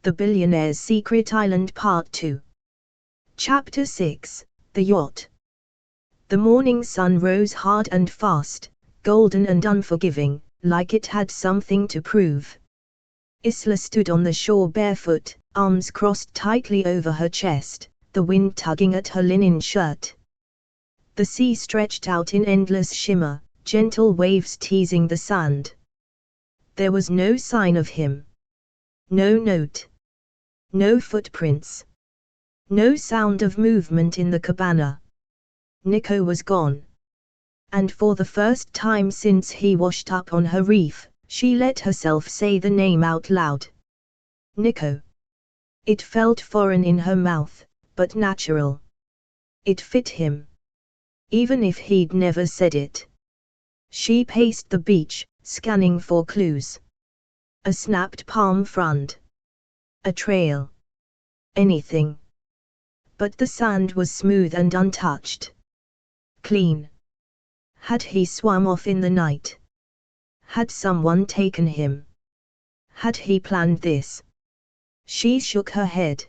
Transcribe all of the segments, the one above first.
The Billionaire's Secret Island Part 2. Chapter 6, The Yacht. The morning sun rose hard and fast, golden and unforgiving, like it had something to prove. Isla stood on the shore barefoot, arms crossed tightly over her chest, the wind tugging at her linen shirt. The sea stretched out in endless shimmer, gentle waves teasing the sand. There was no sign of him. No note. No footprints. No sound of movement in the cabana. Nico was gone. And for the first time since he washed up on her reef, she let herself say the name out loud. Nico. It felt foreign in her mouth, but natural. It fit him. Even if he'd never said it. She paced the beach, scanning for clues. A snapped palm frond. A trail. Anything. But the sand was smooth and untouched. Clean. Had he swum off in the night? Had someone taken him? Had he planned this? She shook her head.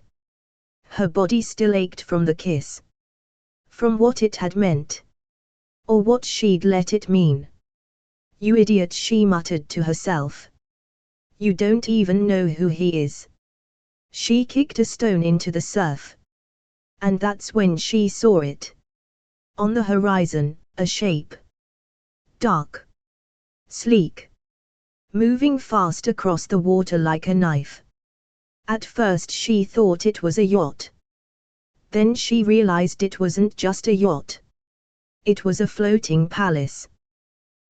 Her body still ached from the kiss. From what it had meant. Or what she'd let it mean. You idiot, she muttered to herself. You don't even know who he is. She kicked a stone into the surf. And that's when she saw it. On the horizon, a shape. Dark. Sleek. Moving fast across the water like a knife. At first she thought it was a yacht. Then she realized it wasn't just a yacht. It was a floating palace.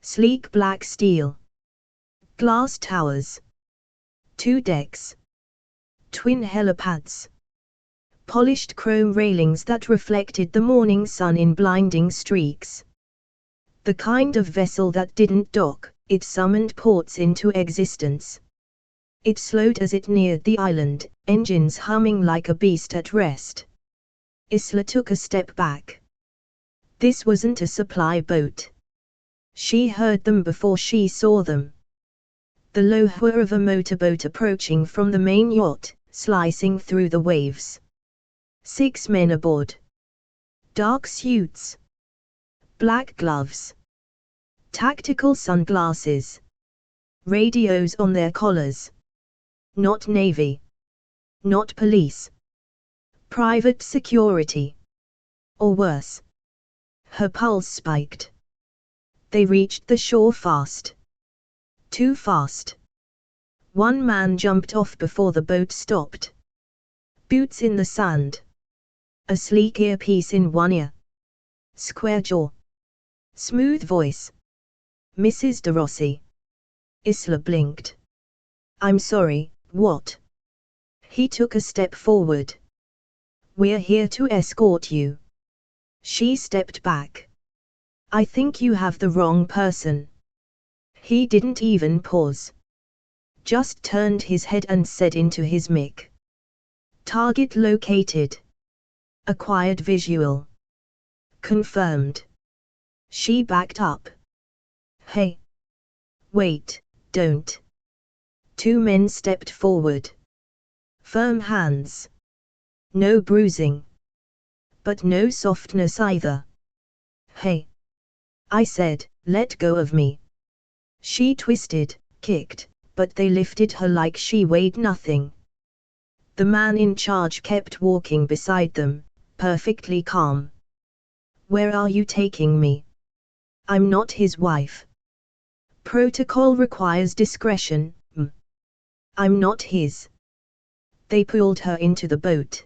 Sleek black steel. Glass towers. 2 decks. Twin helipads. Polished chrome railings that reflected the morning sun in blinding streaks. The kind of vessel that didn't dock, it summoned ports into existence. It slowed as it neared the island, engines humming like a beast at rest. Isla took a step back. This wasn't a supply boat. She heard them before she saw them. The low whir of a motorboat approaching from the main yacht, slicing through the waves. 6 men aboard. Dark suits. Black gloves. Tactical sunglasses. Radios on their collars. Not Navy. Not police. Private security. Or worse. Her pulse spiked. They reached the shore fast. Too fast. One man jumped off before the boat stopped. Boots in the sand. A sleek earpiece in one ear. Square jaw. Smooth voice. Mrs. De Rossi. Isla blinked. I'm sorry, what? He took a step forward. We're here to escort you. She stepped back. I think you have the wrong person. He didn't even pause. Just turned his head and said into his mic. Target located. Acquired visual. Confirmed. She backed up. Hey. Wait, don't. 2 men stepped forward. Firm hands. No bruising. But no softness either. Hey. I said, let go of me. She twisted, kicked, but they lifted her like she weighed nothing. The man in charge kept walking beside them, perfectly calm. Where are you taking me? I'm not his wife. Protocol requires discretion. I'm not his. They pulled her into the boat.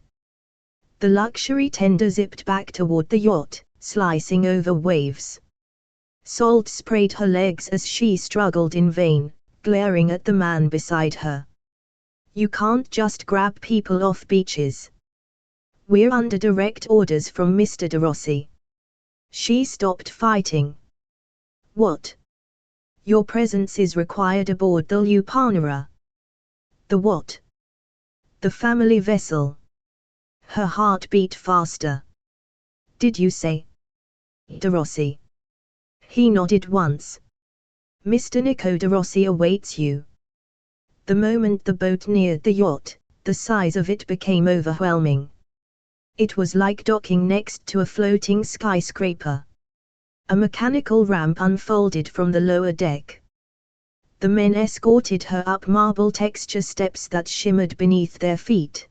The luxury tender zipped back toward the yacht, slicing over waves. Salt sprayed her legs as she struggled in vain, glaring at the man beside her. You can't just grab people off beaches. We're under direct orders from Mr. De Rossi. She stopped fighting. What? Your presence is required aboard the Lupanera. The what? The family vessel. Her heart beat faster. Did you say? De Rossi. He nodded once. Mr. Nico De Rossi awaits you. The moment the boat neared the yacht, the size of it became overwhelming. It was like docking next to a floating skyscraper. A mechanical ramp unfolded from the lower deck. The men escorted her up marble texture steps that shimmered beneath their feet.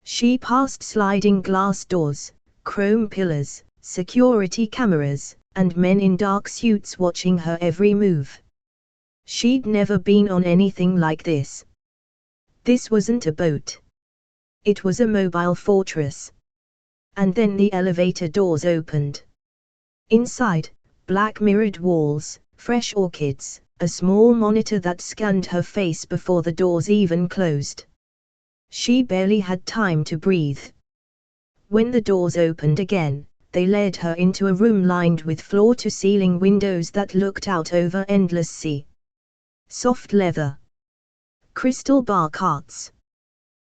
She passed sliding glass doors, chrome pillars, security cameras, and men in dark suits watching her every move. She'd never been on anything like this. This wasn't a boat. It was a mobile fortress. And then the elevator doors opened. Inside, black mirrored walls, fresh orchids, a small monitor that scanned her face before the doors even closed. She barely had time to breathe. When the doors opened again, they led her into a room lined with floor-to-ceiling windows that looked out over endless sea. Soft leather. Crystal bar carts.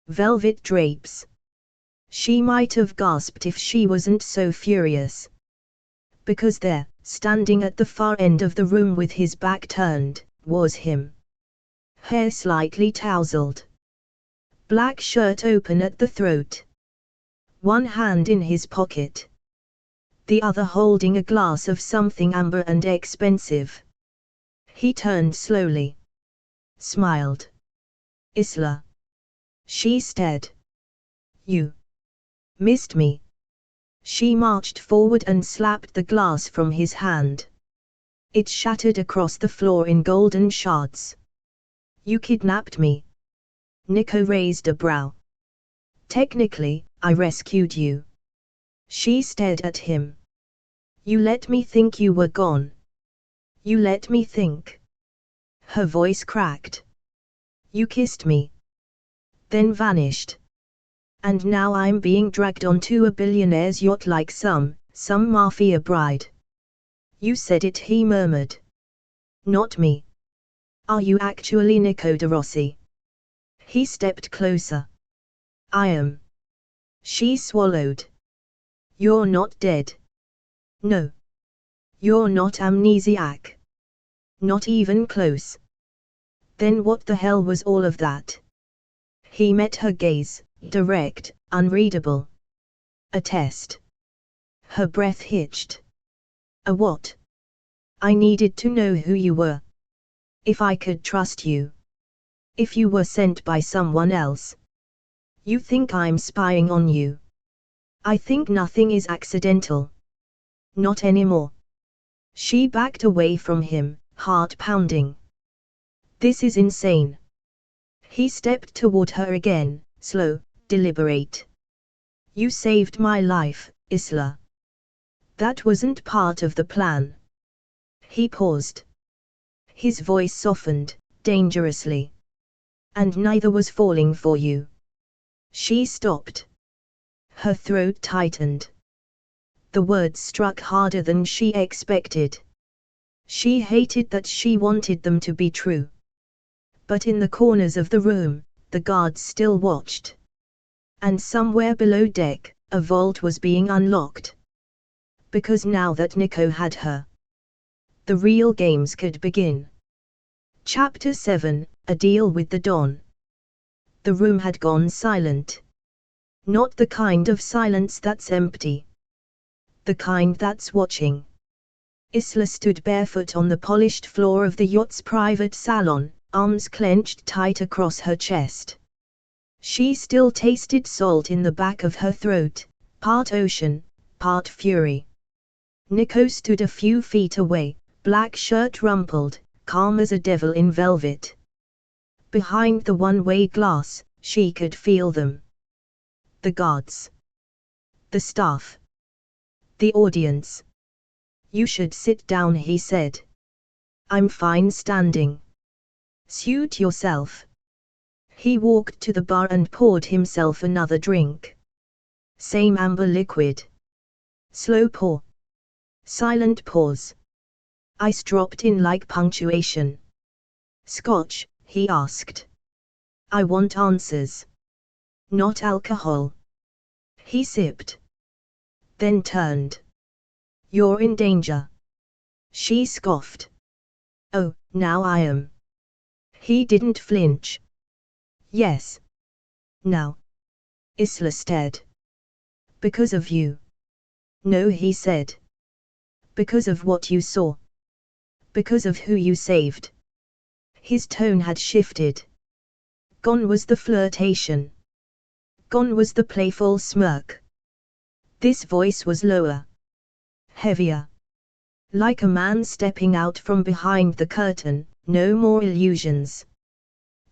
Velvet drapes. She might have gasped if she wasn't so furious. Because there, standing at the far end of the room with his back turned, was him. Hair slightly tousled. Black shirt open at the throat. One hand in his pocket. The other holding a glass of something amber and expensive. He turned slowly. Smiled. Isla. She stared. You missed me. She marched forward and slapped the glass from his hand. It shattered across the floor in golden shards. You kidnapped me. Nico raised a brow. Technically, I rescued you. She stared at him. You let me think you were gone. You let me think. Her voice cracked. You kissed me. Then vanished. And now I'm being dragged onto a billionaire's yacht like some mafia bride. You said it, he murmured. Not me. Are you actually Nico De Rossi? He stepped closer. I am. She swallowed. You're not dead. No. You're not amnesiac. Not even close. Then what the hell was all of that? He met her gaze, direct, unreadable. A test. Her breath hitched. A what? I needed to know who you were. If I could trust you. If you were sent by someone else. You think I'm spying on you? I think nothing is accidental. Not anymore. She backed away from him, heart pounding. This is insane. He stepped toward her again, slow, deliberate. You saved my life, Isla. That wasn't part of the plan. He paused. His voice softened, dangerously. And neither was falling for you. She stopped. Her throat tightened. The words struck harder than she expected. She hated that she wanted them to be true. But in the corners of the room, the guards still watched. And somewhere below deck, a vault was being unlocked. Because now that Nico had her, the real games could begin. Chapter 7, A Deal with the Don. The room had gone silent. Not the kind of silence that's empty. The kind that's watching. Isla stood barefoot on the polished floor of the yacht's private salon, arms clenched tight across her chest. She still tasted salt in the back of her throat, part ocean, part fury. Nico stood a few feet away, black shirt rumpled, calm as a devil in velvet. Behind the one-way glass, she could feel them. The guards. The staff. The audience. You should sit down, he said. I'm fine standing. Suit yourself. He walked to the bar and poured himself another drink. Same amber liquid. Slow pour. Silent pause. Ice dropped in like punctuation. Scotch, he asked. I want answers. Not alcohol. He sipped. Then turned. You're in danger. She scoffed. Oh, now I am. He didn't flinch. Yes. Now. Isla stared. Because of you. No, he said. Because of what you saw. Because of who you saved. His tone had shifted. Gone was the flirtation. Gone was the playful smirk. This voice was lower. Heavier. Like a man stepping out from behind the curtain, no more illusions.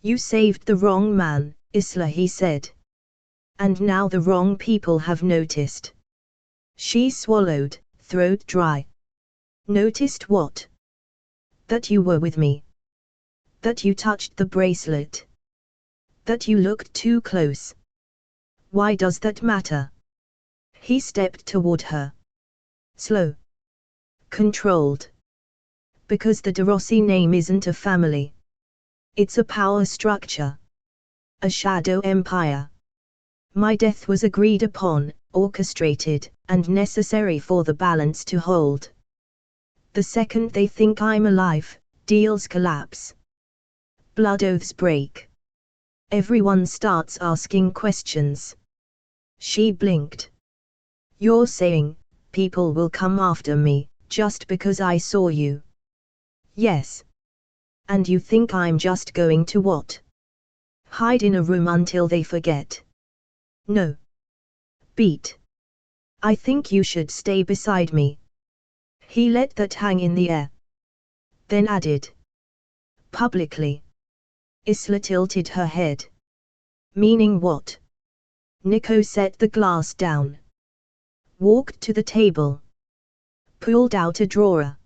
You saved the wrong man, Isla, he said. And now the wrong people have noticed. She swallowed, throat dry. Noticed what? That you were with me. That you touched the bracelet. That you looked too close. Why does that matter? He stepped toward her. Slow. Controlled. Because the De Rossi name isn't a family. It's a power structure. A shadow empire. My death was agreed upon, orchestrated, and necessary for the balance to hold. The second they think I'm alive, deals collapse. Blood oaths break. Everyone starts asking questions. She blinked. You're saying, people will come after me, just because I saw you? Yes. And you think I'm just going to what? Hide in a room until they forget? No. Beat. I think you should stay beside me. He let that hang in the air. Then added. Publicly. Isla tilted her head. Meaning what? Nico set the glass down. Walked to the table. Pulled out a drawer.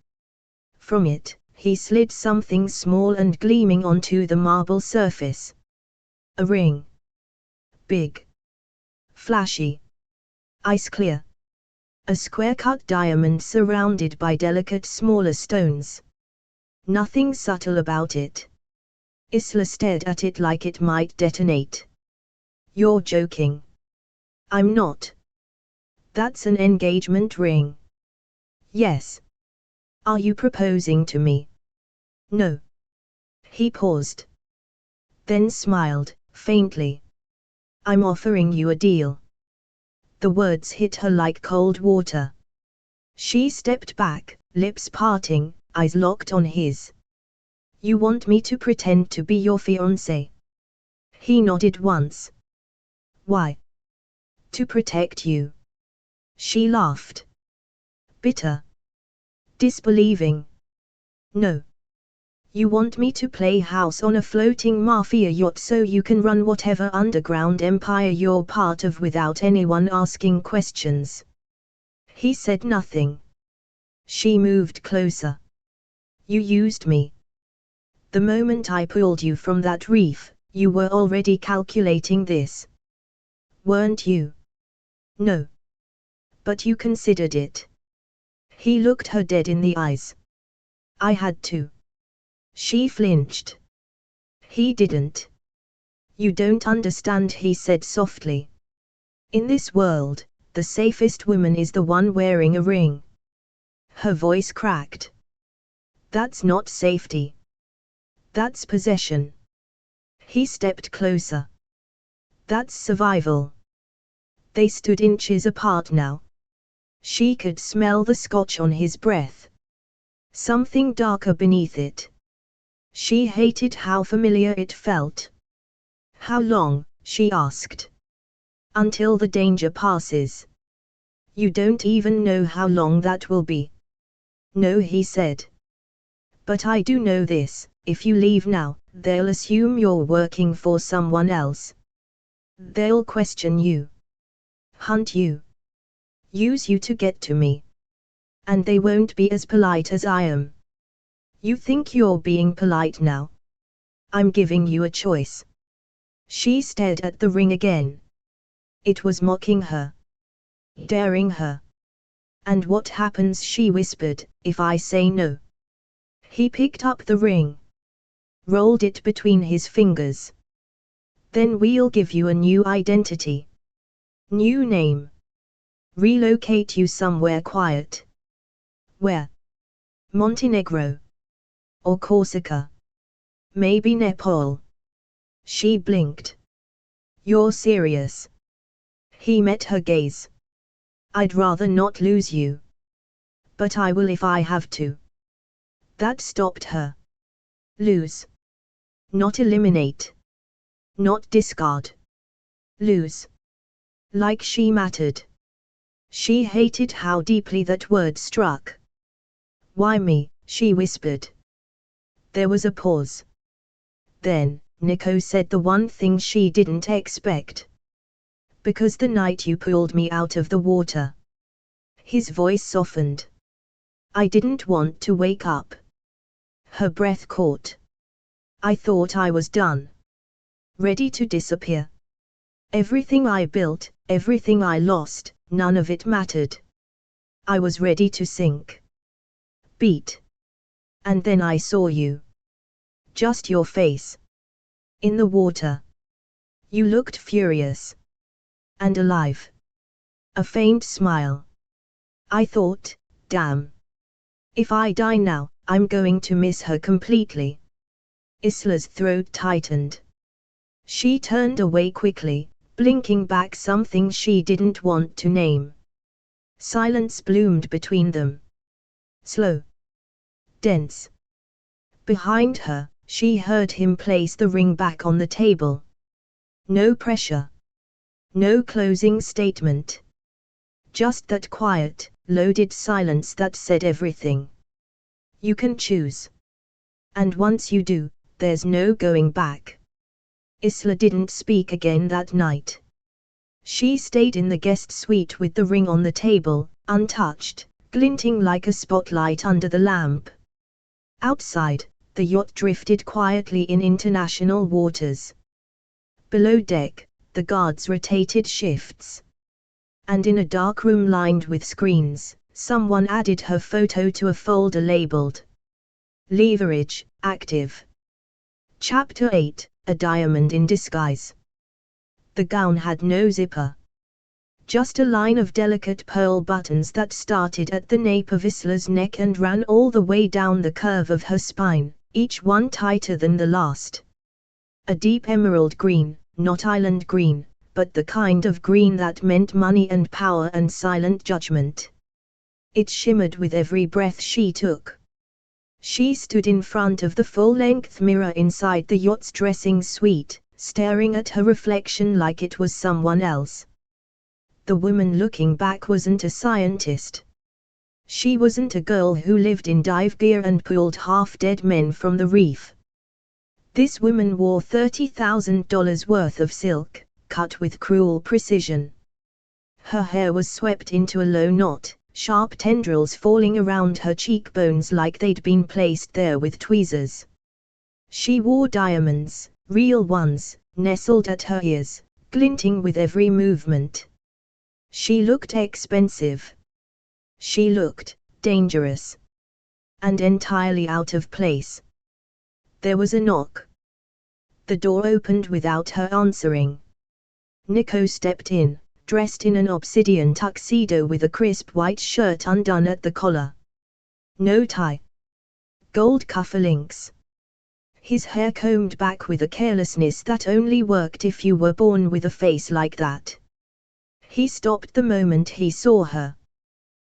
From it, he slid something small and gleaming onto the marble surface. A ring. Big. Flashy. Ice clear. A square-cut diamond surrounded by delicate smaller stones. Nothing subtle about it. Isla stared at it like it might detonate. You're joking. I'm not. That's an engagement ring. Yes. Are you proposing to me? No. He paused. Then smiled, faintly. I'm offering you a deal. The words hit her like cold water. She stepped back, lips parting, eyes locked on his. You want me to pretend to be your fiancé? He nodded once. Why? To protect you. She laughed. Bitter. Disbelieving. No. You want me to play house on a floating mafia yacht so you can run whatever underground empire you're part of without anyone asking questions. He said nothing. She moved closer. You used me. The moment I pulled you from that reef, you were already calculating this. Weren't you? No. But you considered it. He looked her dead in the eyes. I had to. She flinched. He didn't. You don't understand, he said softly. In this world, the safest woman is the one wearing a ring. Her voice cracked. That's not safety. That's possession. He stepped closer. That's survival. They stood inches apart now. She could smell the scotch on his breath. Something darker beneath it. She hated how familiar it felt. How long, she asked. Until the danger passes. You don't even know how long that will be. No, he said. But I do know this, if you leave now, they'll assume you're working for someone else. They'll question you. Hunt you. Use you to get to me. And they won't be as polite as I am. You think you're being polite now? I'm giving you a choice. She stared at the ring again. It was mocking her. Daring her. And what happens, she whispered, if I say no? He picked up the ring. Rolled it between his fingers. Then we'll give you a new identity. New name. Relocate you somewhere quiet. Where? Montenegro. Or Corsica. Maybe Nepal. She blinked. You're serious? He met her gaze. I'd rather not lose you. But I will if I have to. That stopped her. Lose. Not eliminate. Not discard. Lose. Like she mattered. She hated how deeply that word struck. Why me? She whispered. There was a pause. Then, Nico said the one thing she didn't expect. Because the night you pulled me out of the water. His voice softened. I didn't want to wake up. Her breath caught. I thought I was done. Ready to disappear. Everything I built, everything I lost, none of it mattered. I was ready to sink. Beat. And then I saw you. Just your face. In the water. You looked furious. And alive. A faint smile. I thought, damn. If I die now, I'm going to miss her completely. Isla's throat tightened. She turned away quickly, blinking back something she didn't want to name. Silence bloomed between them. Slow. Dense. Behind her, she heard him place the ring back on the table. No pressure. No closing statement. Just that quiet, loaded silence that said everything. You can choose. And once you do, there's no going back. Isla didn't speak again that night. She stayed in the guest suite with the ring on the table, untouched, glinting like a spotlight under the lamp. Outside, the yacht drifted quietly in international waters. Below deck, the guards rotated shifts. And in a dark room lined with screens, someone added her photo to a folder labeled Leverage, Active. Chapter 8, A Diamond in Disguise. The gown had no zipper. Just a line of delicate pearl buttons that started at the nape of Isla's neck and ran all the way down the curve of her spine, each one tighter than the last. A deep emerald green, not island green, but the kind of green that meant money and power and silent judgment. It shimmered with every breath she took. She stood in front of the full-length mirror inside the yacht's dressing suite, staring at her reflection like it was someone else. The woman looking back wasn't a scientist. She wasn't a girl who lived in dive gear and pulled half-dead men from the reef. This woman wore $30,000 worth of silk, cut with cruel precision. Her hair was swept into a low knot, sharp tendrils falling around her cheekbones like they'd been placed there with tweezers. She wore diamonds, real ones, nestled at her ears, glinting with every movement. She looked expensive. She looked dangerous. And entirely out of place. There was a knock. The door opened without her answering. Nico stepped in, dressed in an obsidian tuxedo with a crisp white shirt undone at the collar. No tie. Gold cufflinks. His hair combed back with a carelessness that only worked if you were born with a face like that. He stopped the moment he saw her.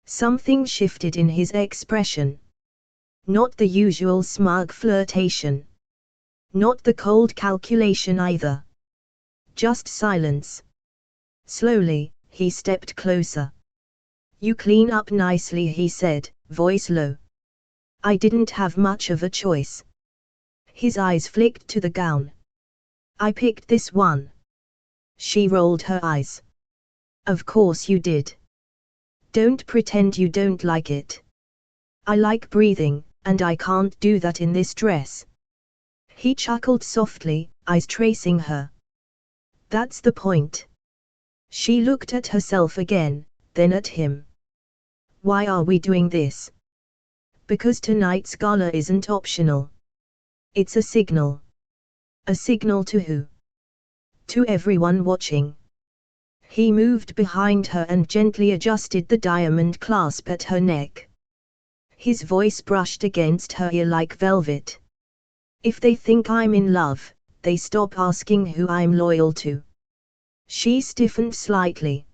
Something shifted in his expression. Not the usual smug flirtation. Not the cold calculation either. Just silence. Slowly, he stepped closer. You clean up nicely, he said, voice low. I didn't have much of a choice. His eyes flicked to the gown. I picked this one. She rolled her eyes. Of course you did. Don't pretend you don't like it. I like breathing, and I can't do that in this dress. He chuckled softly, eyes tracing her. That's the point. She looked at herself again, then at him. Why are we doing this? Because tonight's gala isn't optional. It's a signal. A signal to who? To everyone watching. He moved behind her and gently adjusted the diamond clasp at her neck. His voice brushed against her ear like velvet. If they think I'm in love, they stop asking who I'm loyal to. She stiffened slightly.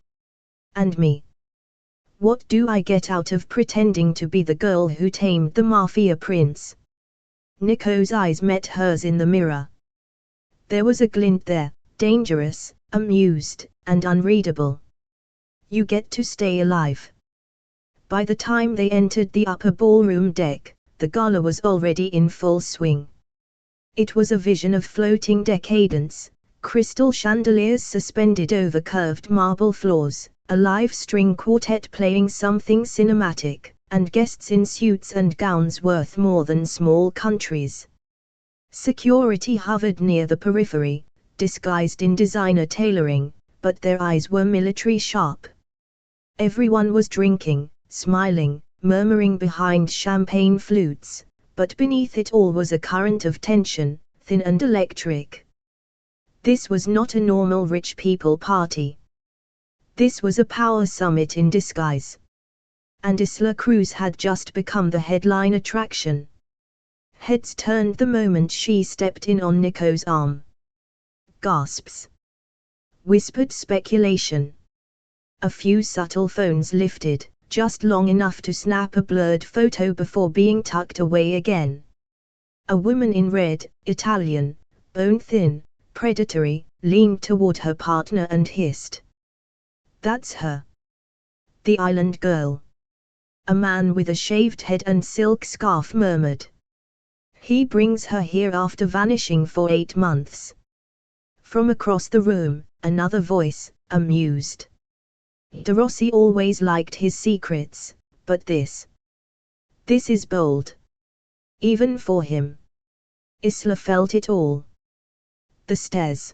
And me? What do I get out of pretending to be the girl who tamed the mafia prince? Nico's eyes met hers in the mirror. There was a glint there, dangerous, amused, and unreadable. You get to stay alive. By the time they entered the upper ballroom deck, the gala was already in full swing. It was a vision of floating decadence, crystal chandeliers suspended over curved marble floors, a live string quartet playing something cinematic, and guests in suits and gowns worth more than small countries. Security hovered near the periphery, disguised in designer tailoring, but their eyes were military sharp. Everyone was drinking, smiling, murmuring behind champagne flutes, but beneath it all was a current of tension, thin and electric. This was not a normal rich people party. This was a power summit in disguise. And Isla Cruz had just become the headline attraction. Heads turned the moment she stepped in on Nico's arm. Gasps. Whispered speculation. A few subtle phones lifted, just long enough to snap a blurred photo before being tucked away again. A woman in red, Italian, bone-thin, predatory, leaned toward her partner and hissed. That's her. The island girl. A man with a shaved head and silk scarf murmured. He brings her here after vanishing for 8 months. From across the room, another voice, amused. De Rossi always liked his secrets, but this is bold. Even for him. Isla felt it all. The stares.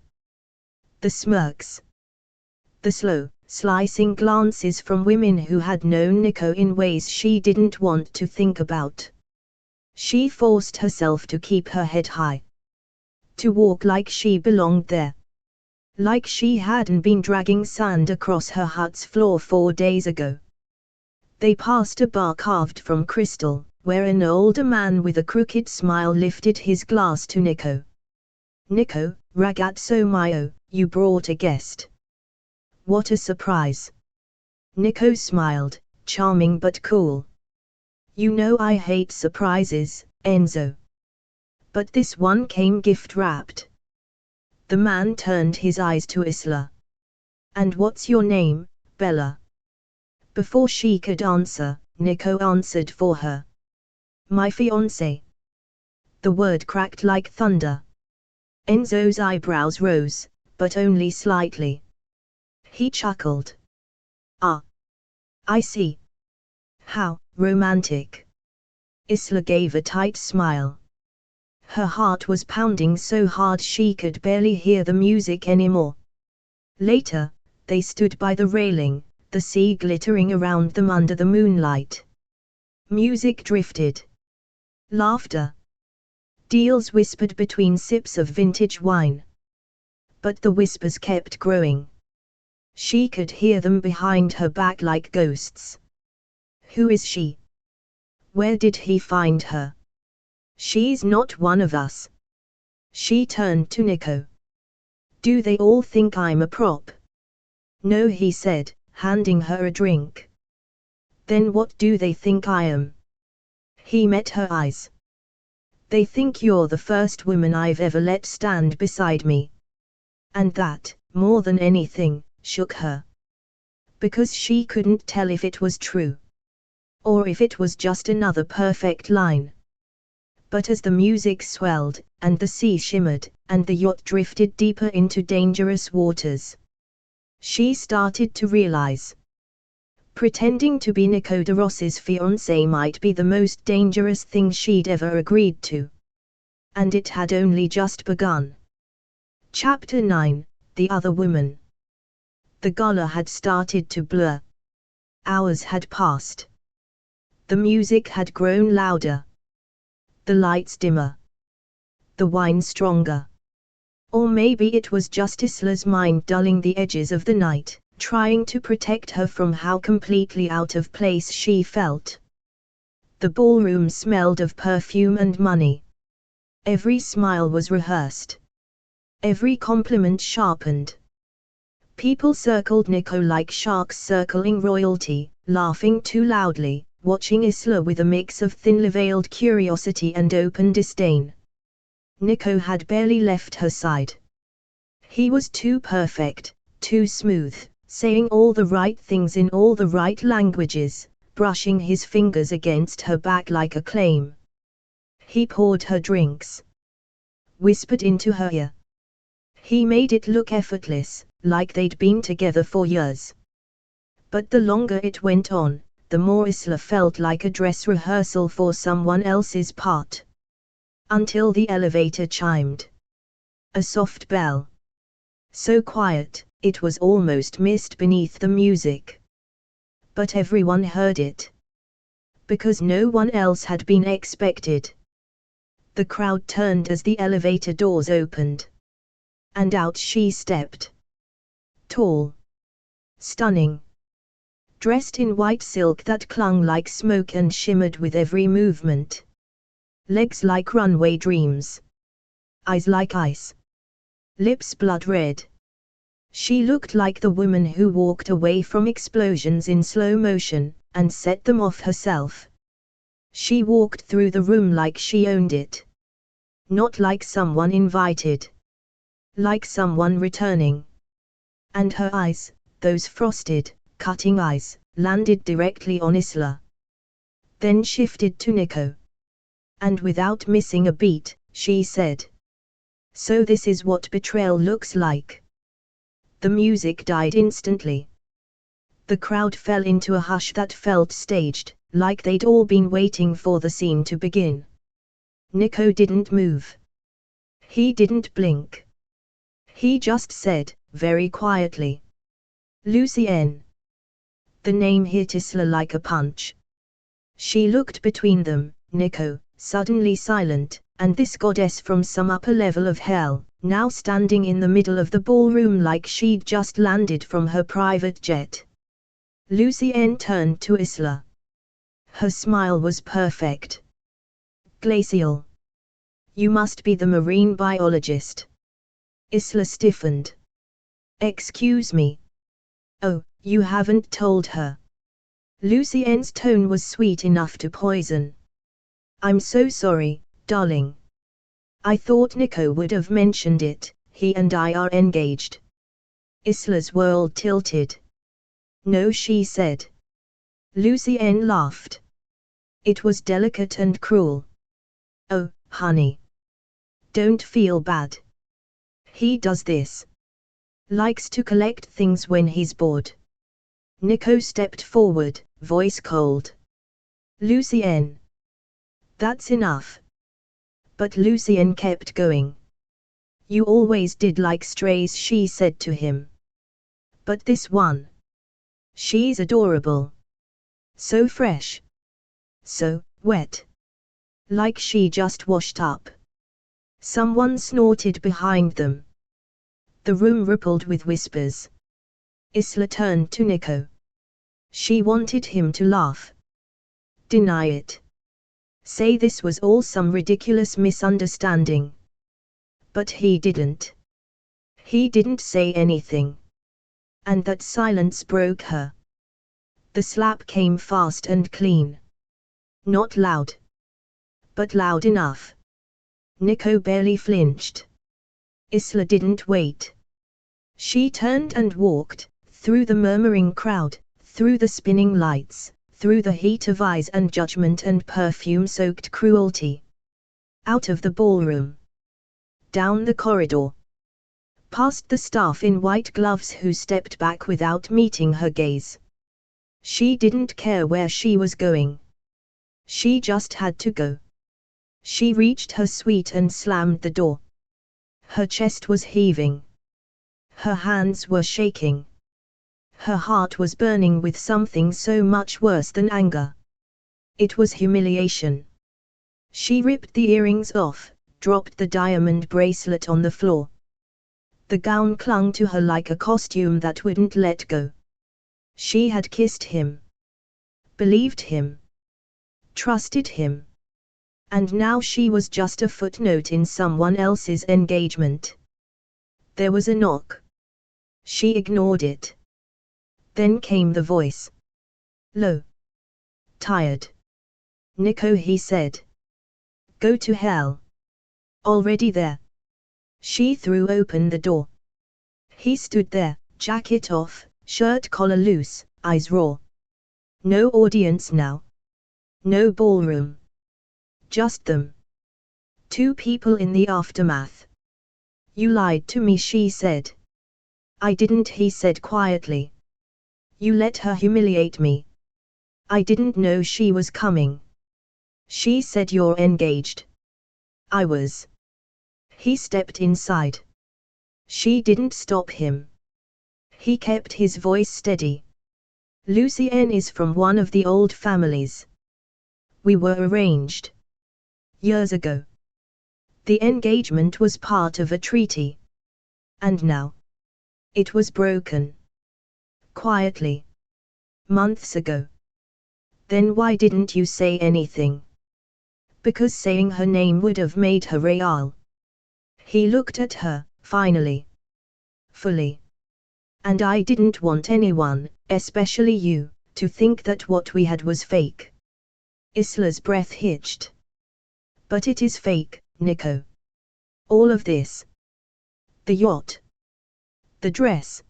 The smirks. The slow, slicing glances from women who had known Nico in ways she didn't want to think about. She forced herself to keep her head high. To walk like she belonged there. Like she hadn't been dragging sand across her hut's floor 4 days ago. They passed a bar carved from crystal, where an older man with a crooked smile lifted his glass to Nico. Nico, ragazzo mio, you brought a guest. What a surprise. Nico smiled, charming but cool. You know I hate surprises, Enzo. But this one came gift-wrapped. The man turned his eyes to Isla. And what's your name, Bella? Before she could answer, Nico answered for her. My fiancé. The word cracked like thunder. Enzo's eyebrows rose, but only slightly. He chuckled. Ah. I see. How romantic. Isla gave a tight smile. Her heart was pounding so hard she could barely hear the music anymore. Later, they stood by the railing, the sea glittering around them under the moonlight. Music drifted. Laughter. Deals whispered between sips of vintage wine. But the whispers kept growing. She could hear them behind her back like ghosts. Who is she? Where did he find her? She's not one of us. She turned to Nico. Do they all think I'm a prop? No, he said, handing her a drink. Then what do they think I am? He met her eyes. They think you're the first woman I've ever let stand beside me. And that, more than anything, shook her. Because she couldn't tell if it was true. Or if it was just another perfect line. But as the music swelled, and the sea shimmered, and the yacht drifted deeper into dangerous waters, she started to realize. Pretending to be Nico De Rossi's fiancé might be the most dangerous thing she'd ever agreed to. And it had only just begun. Chapter 9, The Other Woman. The gala had started to blur. Hours had passed. The music had grown louder. The lights dimmer. The wine stronger. Or maybe it was just Isla's mind dulling the edges of the night, trying to protect her from how completely out of place she felt. The ballroom smelled of perfume and money. Every smile was rehearsed. Every compliment sharpened. People circled Nico like sharks circling royalty, laughing too loudly, watching Isla with a mix of thinly veiled curiosity and open disdain. Nico had barely left her side. He was too perfect, too smooth, saying all the right things in all the right languages, brushing his fingers against her back like a claim. He poured her drinks, whispered into her ear. He made it look effortless, like they'd been together for years. But the longer it went on, the more Isla felt like a dress rehearsal for someone else's part. Until the elevator chimed. A soft bell. So quiet, it was almost mist beneath the music. But everyone heard it. Because no one else had been expected. The crowd turned as the elevator doors opened. And out she stepped. Tall. Stunning. Dressed in white silk that clung like smoke and shimmered with every movement. Legs like runway dreams. Eyes like ice. Lips blood red. She looked like the woman who walked away from explosions in slow motion, and set them off herself. She walked through the room like she owned it. Not like someone invited. Like someone returning. And her eyes, those frosted, cutting eyes, landed directly on Isla. Then shifted to Nico. And without missing a beat, she said, "So this is what betrayal looks like." The music died instantly. The crowd fell into a hush that felt staged, like they'd all been waiting for the scene to begin. Nico didn't move. He didn't blink. He just said, very quietly, "Lucienne." The name hit Isla like a punch. She looked between them, Nico, suddenly silent, and this goddess from some upper level of hell, now standing in the middle of the ballroom like she'd just landed from her private jet. Lucienne turned to Isla. Her smile was perfect. Glacial. "You must be the marine biologist." Isla stiffened. "Excuse me." "Oh, you haven't told her." Lucienne's tone was sweet enough to poison. "I'm so sorry, darling. I thought Nico would have mentioned it, he and I are engaged." Isla's world tilted. "No," she said. Lucienne laughed. It was delicate and cruel. "Oh, honey. Don't feel bad. He does this. Likes to collect things when he's bored." Nico stepped forward, voice cold. "Lucienne. That's enough." But Lucienne kept going. "You always did like strays," she said to him. "But this one. She's adorable. So fresh. So wet. Like she just washed up." Someone snorted behind them. The room rippled with whispers. Isla turned to Nico. She wanted him to laugh. Deny it. Say this was all some ridiculous misunderstanding. But he didn't. He didn't say anything. And that silence broke her. The slap came fast and clean. Not loud. But loud enough. Nico barely flinched. Isla didn't wait. She turned and walked, through the murmuring crowd, through the spinning lights, through the heat of eyes and judgment and perfume-soaked cruelty. Out of the ballroom. Down the corridor. Past the staff in white gloves who stepped back without meeting her gaze. She didn't care where she was going. She just had to go. She reached her suite and slammed the door. Her chest was heaving. Her hands were shaking. Her heart was burning with something so much worse than anger. It was humiliation. She ripped the earrings off, dropped the diamond bracelet on the floor. The gown clung to her like a costume that wouldn't let go. She had kissed him. Believed him. Trusted him. And now she was just a footnote in someone else's engagement. There was a knock. She ignored it. Then came the voice. Low. Tired. Nico, he said. Go to hell. Already there. She threw open the door. He stood there, jacket off, shirt collar loose, eyes raw. No audience now. No ballroom. Just them. Two people in the aftermath. You lied to me, she said. I didn't, he said quietly. You let her humiliate me. I didn't know she was coming. She said you're engaged. I was. He stepped inside. She didn't stop him. He kept his voice steady. Lucien is from one of the old families. We were arranged. Years ago. The engagement was part of a treaty. And now? It was broken. Quietly. Months ago. Then why didn't you say anything? Because saying her name would have made her real. He looked at her, finally. Fully. And I didn't want anyone, especially you, to think that what we had was fake. Isla's breath hitched. But it is fake, Nico. All of this. The yacht. The dress.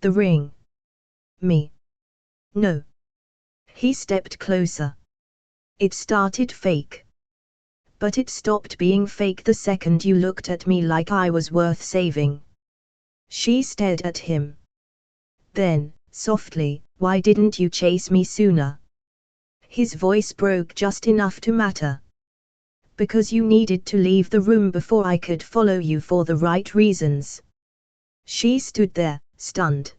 The ring. Me. No. He stepped closer. It started fake. But it stopped being fake the second you looked at me like I was worth saving. She stared at him. Then, softly, why didn't you chase me sooner? His voice broke just enough to matter. Because you needed to leave the room before I could follow you for the right reasons. She stood there, stunned.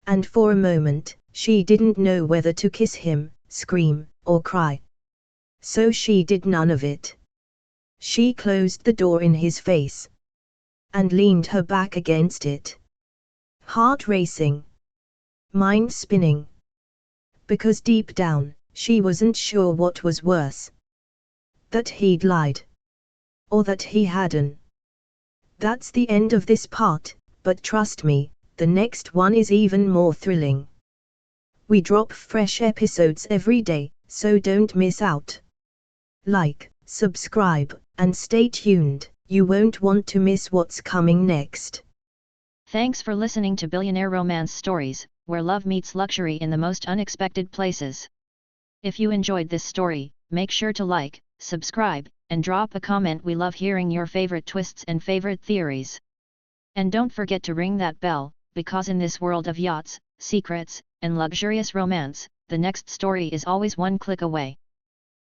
And for a moment, she didn't know whether to kiss him, scream, or cry. So she did none of it. She closed the door in his face. And leaned her back against it. Heart racing. Mind spinning. Because deep down, she wasn't sure what was worse. That he'd lied. Or that he hadn't. That's the end of this part, but trust me, the next one is even more thrilling. We drop fresh episodes every day, so don't miss out. Like, subscribe, and stay tuned, you won't want to miss what's coming next. Thanks for listening to Billionaire Romance Stories, where love meets luxury in the most unexpected places. If you enjoyed this story, make sure to like, subscribe, and drop a comment. We love hearing your favorite twists and favorite theories. And don't forget to ring that bell, because in this world of yachts, secrets, and luxurious romance, the next story is always one click away.